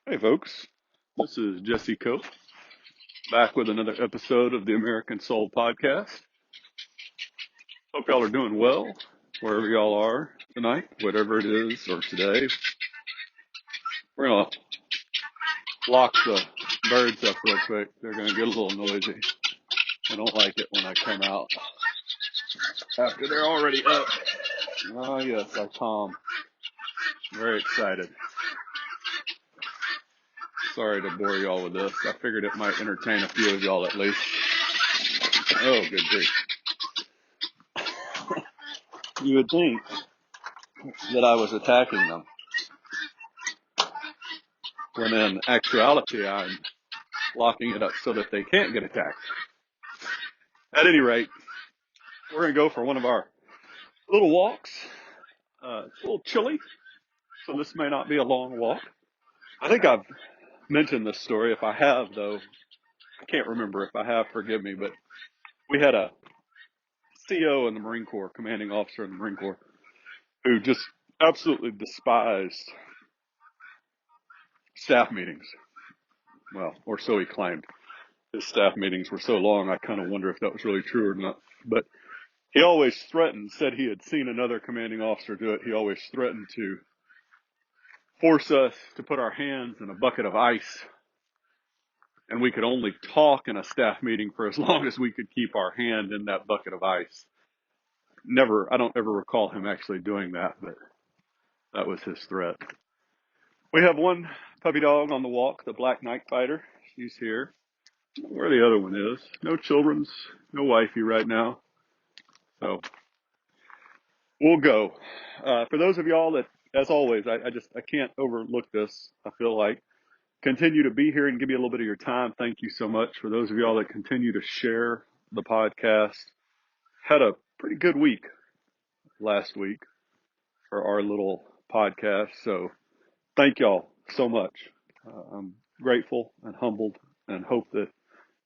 Hey folks, this is Jesse Cope back with another episode of the American Soul Podcast. Hope y'all are doing well wherever y'all are tonight, whatever it is, or today. We're gonna lock the birds up real quick. They're gonna get a little noisy. I don't like it when I come out after they're already up. Oh yes, I calm. Very excited. Sorry to bore y'all with this. I figured it might entertain a few of y'all at least. Oh, good grief. You would think that I was attacking them, when in actuality I'm locking it up so that they can't get attacked. At any rate, we're going to go for one of our little walks. It's a little chilly, so this may not be a long walk. I think I've mentioned this story. If I have, though, I can't remember. If I have, forgive me, but we had a CO in the Marine Corps, commanding officer in the Marine Corps, who just absolutely despised staff meetings. Well, or so he claimed. His staff meetings were so long, I kind of wonder if that was really true or not. But he always threatened, said he had seen another commanding officer do it. He always threatened to force us to put our hands in a bucket of ice, and we could only talk in a staff meeting for as long as we could keep our hand in that bucket of ice. I don't ever recall him actually doing that, but that was his threat. We have one puppy dog on the walk, the black night fighter. She's here. Where the other one is. No children's, no wifey right now. So we'll go. For those of y'all that, as always, I can't overlook this. I feel like continue to be here and give me a little bit of your time. Thank you so much. For those of y'all that continue to share the podcast, had a pretty good week last week for our little podcast. So thank y'all so much. I'm grateful and humbled and hope that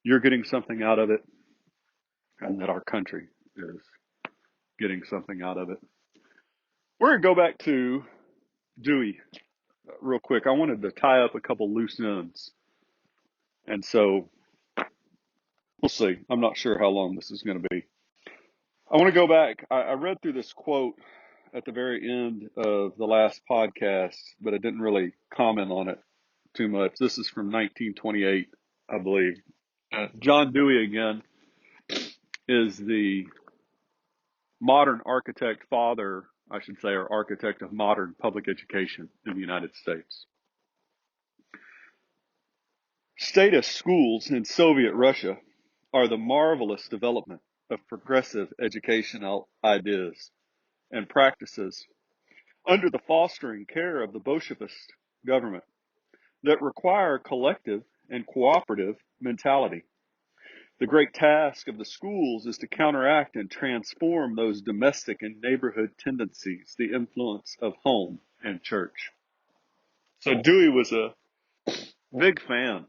you're getting something out of it and that our country is getting something out of it. We're going to go back to Dewey real quick. I wanted to tie up a couple loose ends. And so we'll see. I'm not sure how long this is going to be. I want to go back. I read through this quote at the very end of the last podcast, but I didn't really comment on it too much. This is from 1928, I believe. John Dewey, again, is the modern architect father, I should say, or architect of modern public education in the United States. Statist schools in Soviet Russia are the marvelous development of progressive educational ideas and practices under the fostering care of the Bolshevist government that require collective and cooperative mentality. The great task of the schools is to counteract and transform those domestic and neighborhood tendencies, the influence of home and church. So Dewey was a big fan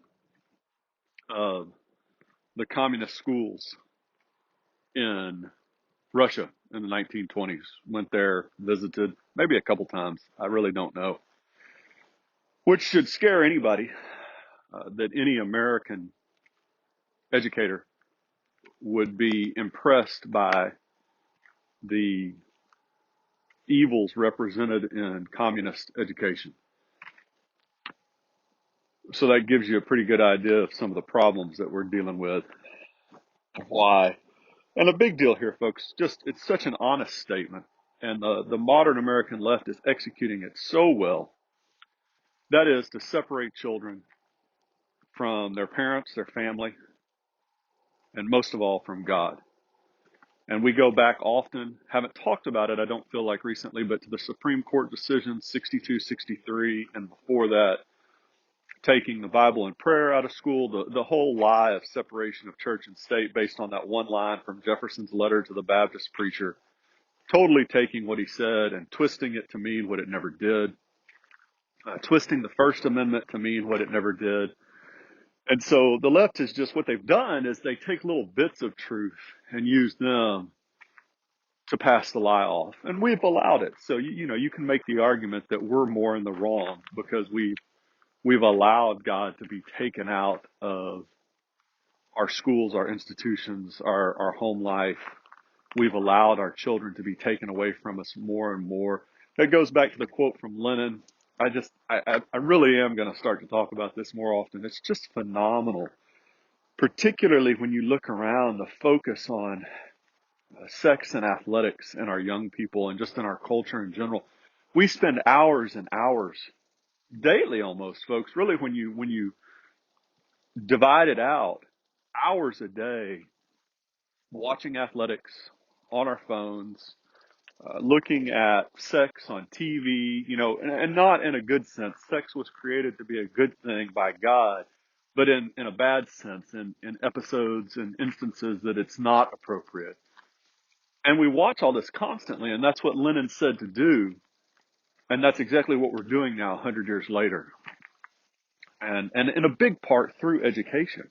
of the communist schools in Russia in the 1920s. Went there, visited, maybe a couple times. I really don't know. Which should scare anybody that any American educator would be impressed by the evils represented in communist education. So that gives you a pretty good idea of some of the problems that we're dealing with. Why? And a big deal here, folks, just it's such an honest statement. And the modern American left is executing it so well. That is to separate children from their parents, their family, and most of all from God. And we go back often, haven't talked about it, I don't feel like recently, but to the Supreme Court decision 62, 63, and before that, taking the Bible and prayer out of school, the whole lie of separation of church and state based on that one line from Jefferson's letter to the Baptist preacher, totally taking what he said and twisting it to mean what it never did, twisting the First Amendment to mean what it never did. And so the left is just, what they've done is they take little bits of truth and use them to pass the lie off. And we've allowed it. So, you know, you can make the argument that we're more in the wrong because we We've allowed God to be taken out of our schools, our institutions, our home life. We've allowed our children to be taken away from us more and more. That goes back to the quote from Lenin. I really am going to start to talk about this more often. It's just phenomenal, particularly when you look around the focus on sex and athletics in our young people and just in our culture in general. We spend hours and hours daily almost, folks, really when you divide it out, hours a day watching athletics on our phones, looking at sex on TV, and not in a good sense. Sex was created to be a good thing by God, but in a bad sense, in episodes and instances that it's not appropriate. And we watch all this constantly, and that's what Lenin said to do. And that's exactly what we're doing now, 100 years later. And in a big part through education.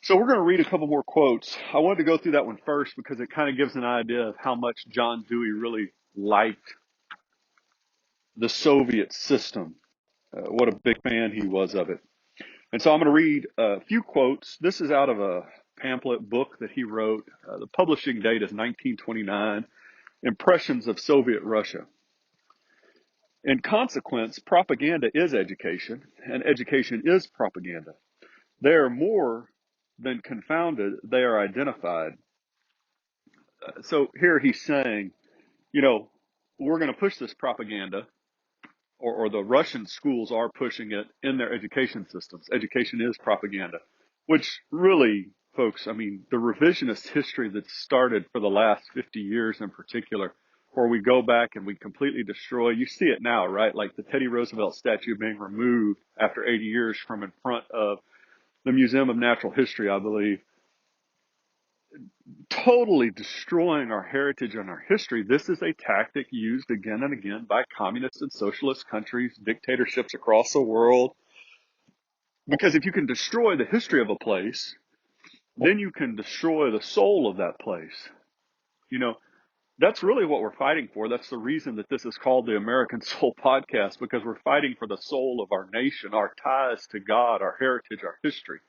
So we're going to read a couple more quotes. I wanted to go through that one first because it kind of gives an idea of how much John Dewey really liked the Soviet system, what a big fan he was of it. And so I'm going to read a few quotes. This is out of a pamphlet book that he wrote. The publishing date is 1929, Impressions of Soviet Russia. In consequence, propaganda is education, and education is propaganda. They are more than confounded, they are identified. So here he's saying, we're going to push this propaganda, or the Russian schools are pushing it in their education systems. Education is propaganda, which really, folks, I mean, the revisionist history that's started for the last 50 years in particular, where we go back and we completely destroy, you see it now, right? Like the Teddy Roosevelt statue being removed after 80 years from in front of the Museum of Natural History, I believe, totally destroying our heritage and our history. This is a tactic used again and again by communist and socialist countries, dictatorships across the world. Because if you can destroy the history of a place, then you can destroy the soul of that place. You know, that's really what we're fighting for. That's the reason that this is called the American Soul Podcast, because we're fighting for the soul of our nation, our ties to God, our heritage, our history.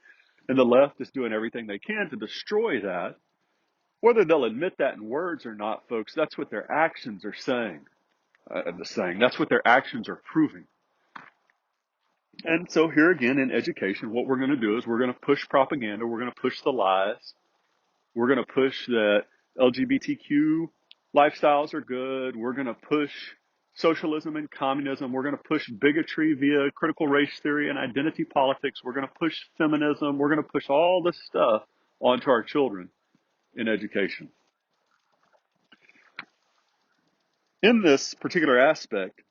And the left is doing everything they can to destroy that. Whether they'll admit that in words or not, folks, that's what their actions are saying. That's what their actions are proving. And so here again in education, what we're going to do is we're going to push propaganda. We're going to push the lies. We're going to push that LGBTQ lifestyles are good. We're going to push socialism and communism. We're going to push bigotry via critical race theory and identity politics. We're going to push feminism. We're going to push all this stuff onto our children in education. In this particular aspect,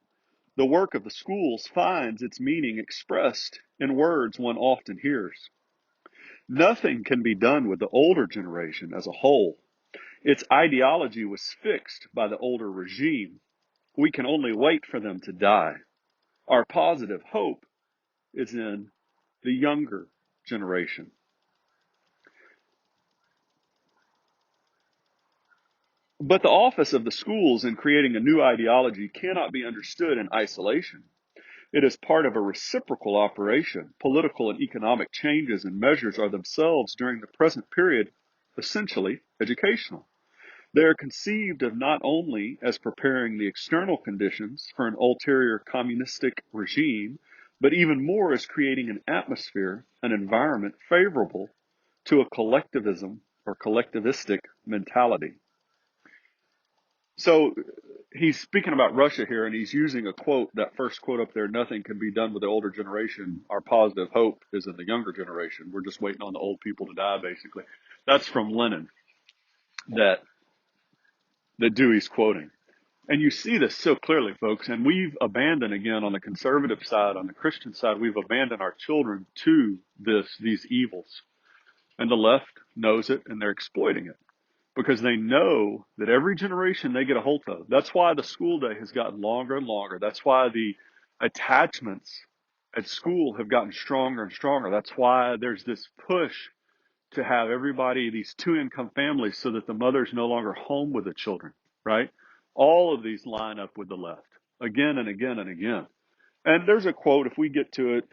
the work of the schools finds its meaning expressed in words one often hears. Nothing can be done with the older generation as a whole. Its ideology was fixed by the older regime. We can only wait for them to die. Our positive hope is in the younger generation. But the office of the schools in creating a new ideology cannot be understood in isolation. It is part of a reciprocal operation. Political and economic changes and measures are themselves, during the present period, essentially educational. They are conceived of not only as preparing the external conditions for an ulterior communistic regime, but even more as creating an atmosphere, an environment favorable to a collectivism or collectivistic mentality. So he's speaking about Russia here, and he's using a quote, that first quote up there, nothing can be done with the older generation. Our positive hope is in the younger generation. We're just waiting on the old people to die, basically. That's from Lenin that Dewey's quoting. And you see this so clearly, folks, and we've abandoned, again, on the conservative side, on the Christian side, we've abandoned our children to these evils. And the left knows it, and they're exploiting it, because they know that every generation they get a hold of. That's why the school day has gotten longer and longer. That's why the attachments at school have gotten stronger and stronger. That's why there's this push to have everybody, these two-income families, so that the mother's no longer home with the children, right? All of these line up with the left again and again and again. And there's a quote, if we get to it,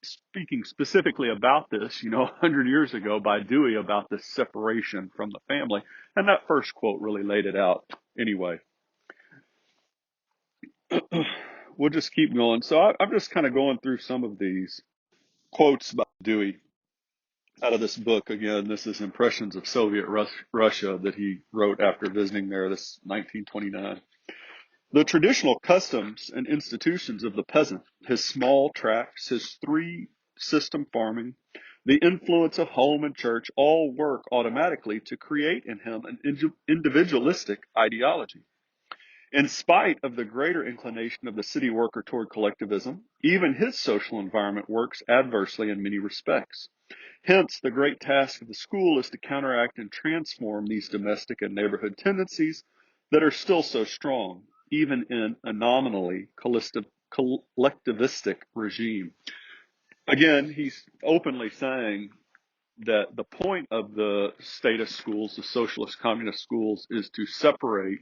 speaking specifically about this, 100 years ago by Dewey about this separation from the family. And that first quote really laid it out anyway. We'll just keep going. So I'm just kind of going through some of these quotes by Dewey out of this book. Again, this is Impressions of Soviet Russia that he wrote after visiting there, this 1929. The traditional customs and institutions of the peasant, his small tracts, his three-system farming, the influence of home and church all work automatically to create in him an individualistic ideology. In spite of the greater inclination of the city worker toward collectivism, even his social environment works adversely in many respects. Hence, the great task of the school is to counteract and transform these domestic and neighborhood tendencies that are still so strong, even in a nominally collectivistic regime. Again, he's openly saying that the point of the statist schools, the socialist communist schools, is to separate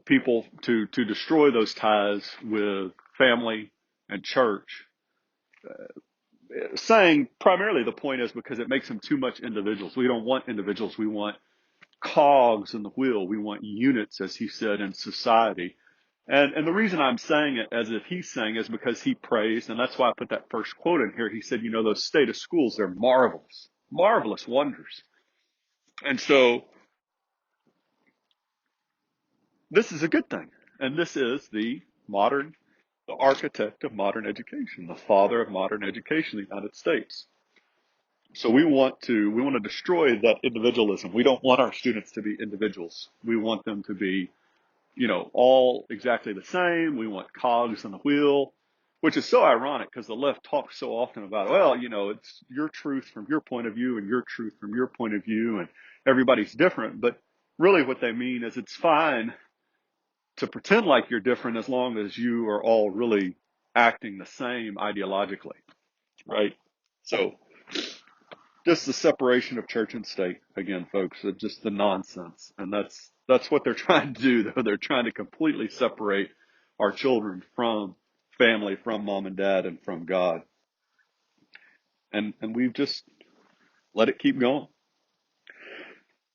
people, to destroy those ties with family and church, saying primarily the point is because it makes them too much individuals. We don't want individuals. We want cogs in the wheel. We want units, as he said, in society. And the reason I'm saying it as if he's saying is because he praised, and that's why I put that first quote in here. He said, those statist schools, they're marvelous, marvelous wonders. And so this is a good thing. And this is the architect of modern education, the father of modern education in the United States. So we want to destroy that individualism. We don't want our students to be individuals. We want them to be, all exactly the same. We want cogs in the wheel, which is so ironic because the left talks so often about, well, it's your truth from your point of view and your truth from your point of view, and everybody's different. But really what they mean is it's fine to pretend like you're different as long as you are all really acting the same ideologically, right? So just the separation of church and state, again, folks, just the nonsense. And that's what they're trying to do, though. They're trying to completely separate our children from family, from mom and dad, and from God. And we've just let it keep going.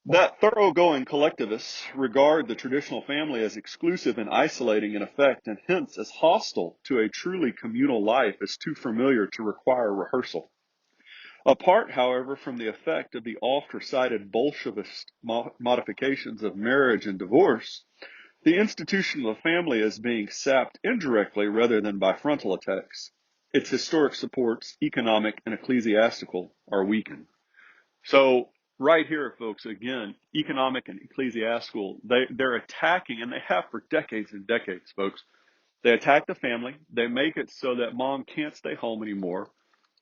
That thoroughgoing collectivists regard the traditional family as exclusive and isolating in effect, and hence as hostile to a truly communal life, is too familiar to require rehearsal. Apart, however, from the effect of the oft-recited Bolshevist modifications of marriage and divorce, the institution of the family is being sapped indirectly rather than by frontal attacks. Its historic supports, economic and ecclesiastical, are weakened. So right here, folks, again, economic and ecclesiastical, they're attacking, and they have for decades and decades, folks. They attack the family. They make it so that mom can't stay home anymore.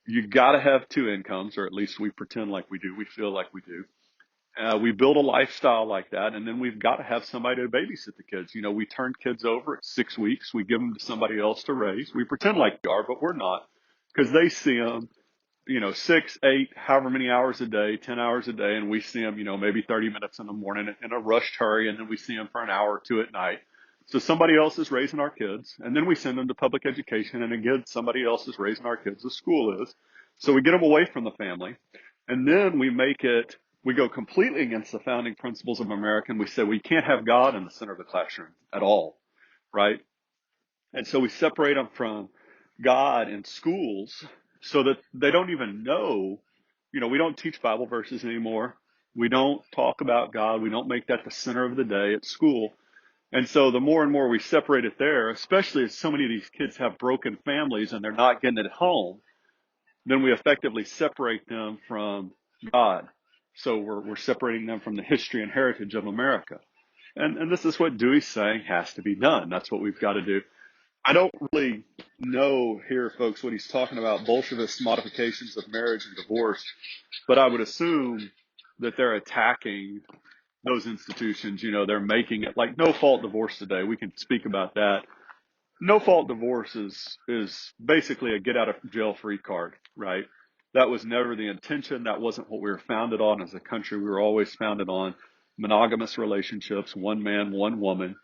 You got to have two incomes, or at least we pretend like we do. We feel like we do. We build a lifestyle like that, and then we've got to have somebody to babysit the kids. We turn kids over at 6 weeks. We give them to somebody else to raise. We pretend like we are, but we're not, because they see them, 6, 8, however many hours a day, 10 hours a day, and we see them, maybe 30 minutes in the morning in a rushed hurry, and then we see them for an hour or two at night. So somebody else is raising our kids, and then we send them to public education, and again, somebody else is raising our kids. The school is. So we get them away from the family, and then we go completely against the founding principles of America, and we say we can't have God in the center of the classroom at all, right? And so we separate them from God in schools so that they don't even know, we don't teach Bible verses anymore. We don't talk about God. We don't make that the center of the day at school. And so the more and more we separate it there, especially as so many of these kids have broken families and they're not getting it at home, then we effectively separate them from God. So we're separating them from the history and heritage of America. And this is what Dewey's saying has to be done. That's what we've got to do. I don't really know here, folks, what he's talking about, Bolshevist modifications of marriage and divorce, but I would assume that they're attacking those institutions. They're making it like no fault divorce today. We can speak about that. No fault divorce is basically a get out of jail free card, right? That was never the intention. That wasn't what we were founded on as a country. We were always founded on monogamous relationships, one man, one woman.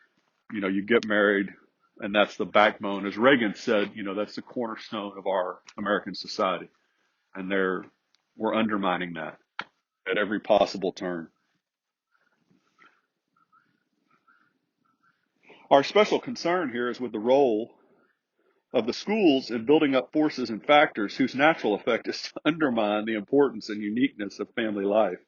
You get married, And that's the backbone. As Reagan said, that's the cornerstone of our American society. And we're undermining that at every possible turn. Our special concern here is with the role of the schools in building up forces and factors whose natural effect is to undermine the importance and uniqueness of family life.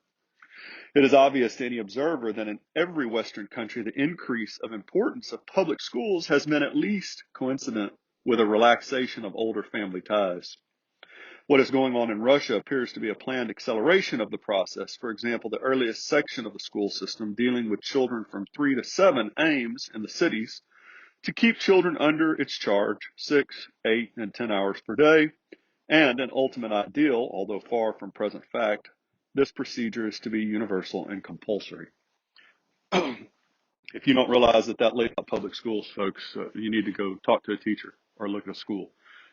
It is obvious to any observer that in every Western country, the increase of importance of public schools has been at least coincident with a relaxation of older family ties. What is going on in Russia appears to be a planned acceleration of the process. For example, the earliest section of the school system dealing with children from 3 to 7 aims in the cities to keep children under its charge 6, 8, and 10 hours per day, and an ultimate ideal, although far from present fact, this procedure is to be universal and compulsory. If you don't realize that laid out public schools, folks, you need to go talk to a teacher or look at a school.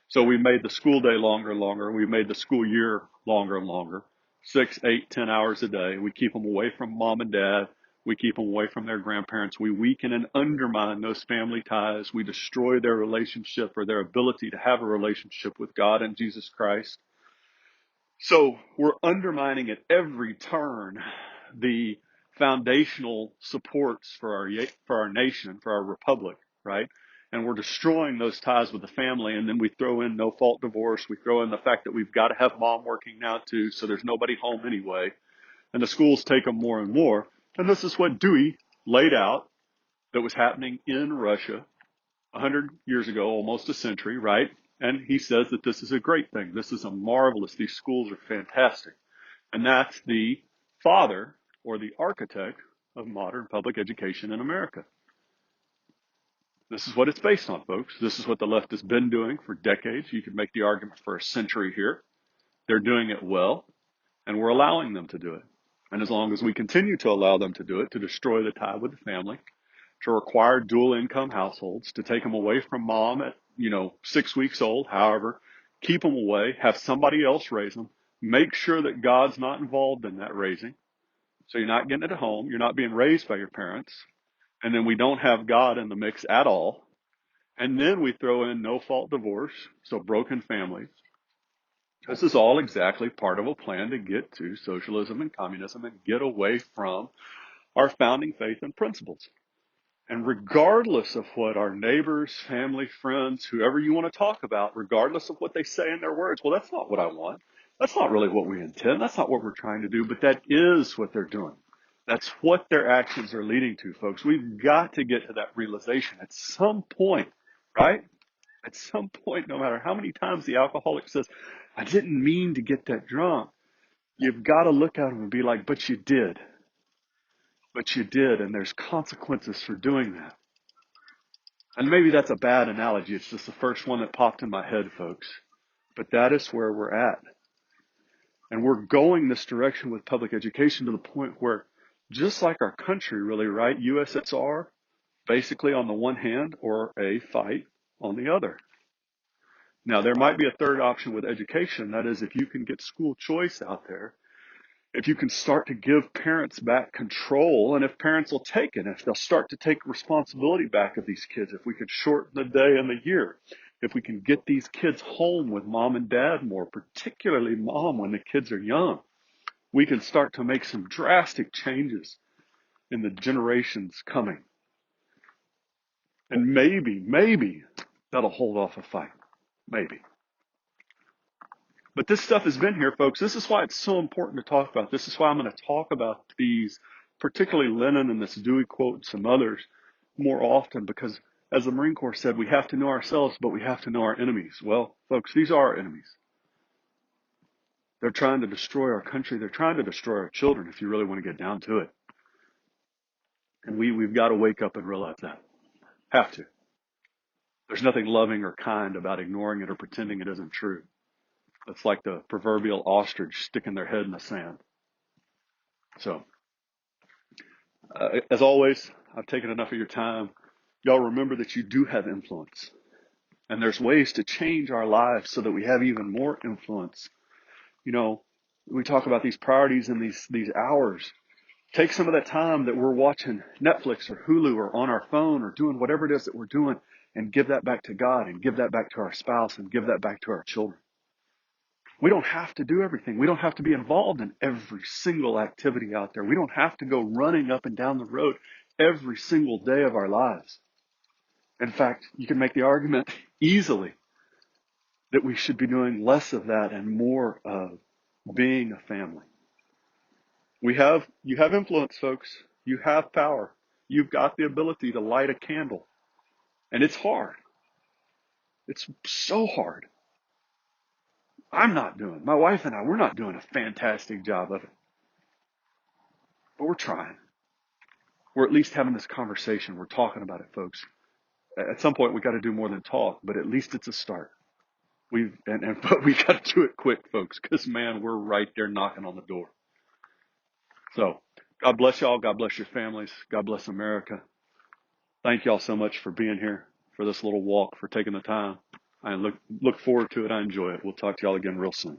So we made the school day longer and longer. We made the school year longer and longer, 6, 8, 10 hours a day. We keep them away from mom and dad. We keep them away from their grandparents. We weaken and undermine those family ties. We destroy their relationship or their ability to have a relationship with God and Jesus Christ. So we're undermining at every turn the foundational supports for our nation, for our republic, right? And we're destroying those ties with the family. And then we throw in no fault divorce. We throw in the fact that we've got to have mom working now too, so there's nobody home anyway. And the schools take them more and more. And this is what Dewey laid out that was happening in Russia 100 years ago, almost a century, right? And he says that this is a great thing. This is a marvelous. These schools are fantastic. And that's the father or the architect of modern public education in America. This is what it's based on, folks. This is what the left has been doing for decades. You could make the argument for a century here. They're doing it well, and we're allowing them to do it. And as long as we continue to allow them to do it, to destroy the tie with the family, to require dual income households, to take them away from mom at, 6 weeks old, however, keep them away, have somebody else raise them, make sure that God's not involved in that raising. So you're not getting it at home. You're not being raised by your parents. And then we don't have God in the mix at all. And then we throw in no fault divorce. So broken families. This is all exactly part of a plan to get to socialism and communism and get away from our founding faith and principles. And regardless of what our neighbors, family, friends, whoever you want to talk about, regardless of what they say in their words, well, that's not what I want. That's not really what we intend. That's not what we're trying to do, but that is what they're doing. That's what their actions are leading to, folks. We've got to get to that realization at some point, right? At some point, no matter how many times the alcoholic says, I didn't mean to get that drunk, you've got to look at them and be like, but you did. But you did, and there's consequences for doing that. And maybe that's a bad analogy. It's just the first one that popped in my head, folks. But that is where we're at. And we're going this direction with public education to the point where, just like our country, really, right? USSR, basically on the one hand, or a fight on the other. Now, there might be a third option with education. That is, if you can get school choice out there, if you can start to give parents back control, and if parents will take it, if they'll start to take responsibility back of these kids, if we could shorten the day and the year, if we can get these kids home with mom and dad more, particularly mom when the kids are young, we can start to make some drastic changes in the generations coming. And maybe that'll hold off a fight. Maybe. But this stuff has been here, folks. This is why it's so important to talk about. This is why I'm going to talk about these, particularly Lenin and this Dewey quote and some others, more often, because as the Marine Corps said, we have to know ourselves, but we have to know our enemies. Well, folks, these are our enemies. They're trying to destroy our country. They're trying to destroy our children, if you really want to get down to it. And we've got to wake up and realize that. Have to. There's nothing loving or kind about ignoring it or pretending it isn't true. It's like the proverbial ostrich sticking their head in the sand. So, as always, I've taken enough of your time. Y'all remember that you do have influence. And there's ways to change our lives so that we have even more influence. We talk about these priorities and these hours. Take some of that time that we're watching Netflix or Hulu or on our phone or doing whatever it is that we're doing and give that back to God and give that back to our spouse and give that back to our children. We don't have to do everything. We don't have to be involved in every single activity out there. We don't have to go running up and down the road every single day of our lives. In fact, you can make the argument easily that we should be doing less of that and more of being a family. You have influence, folks. You have power. You've got the ability to light a candle. And it's hard. It's so hard. My wife and I, we're not doing a fantastic job of it. But we're trying. We're at least having this conversation. We're talking about it, folks. At some point, we got to do more than talk, but at least it's a start. But we got to do it quick, folks, because man, we're right there knocking on the door. So God bless y'all. God bless your families. God bless America. Thank y'all so much for being here for this little walk, for taking the time. I look forward to it. I enjoy it. We'll talk to y'all again real soon.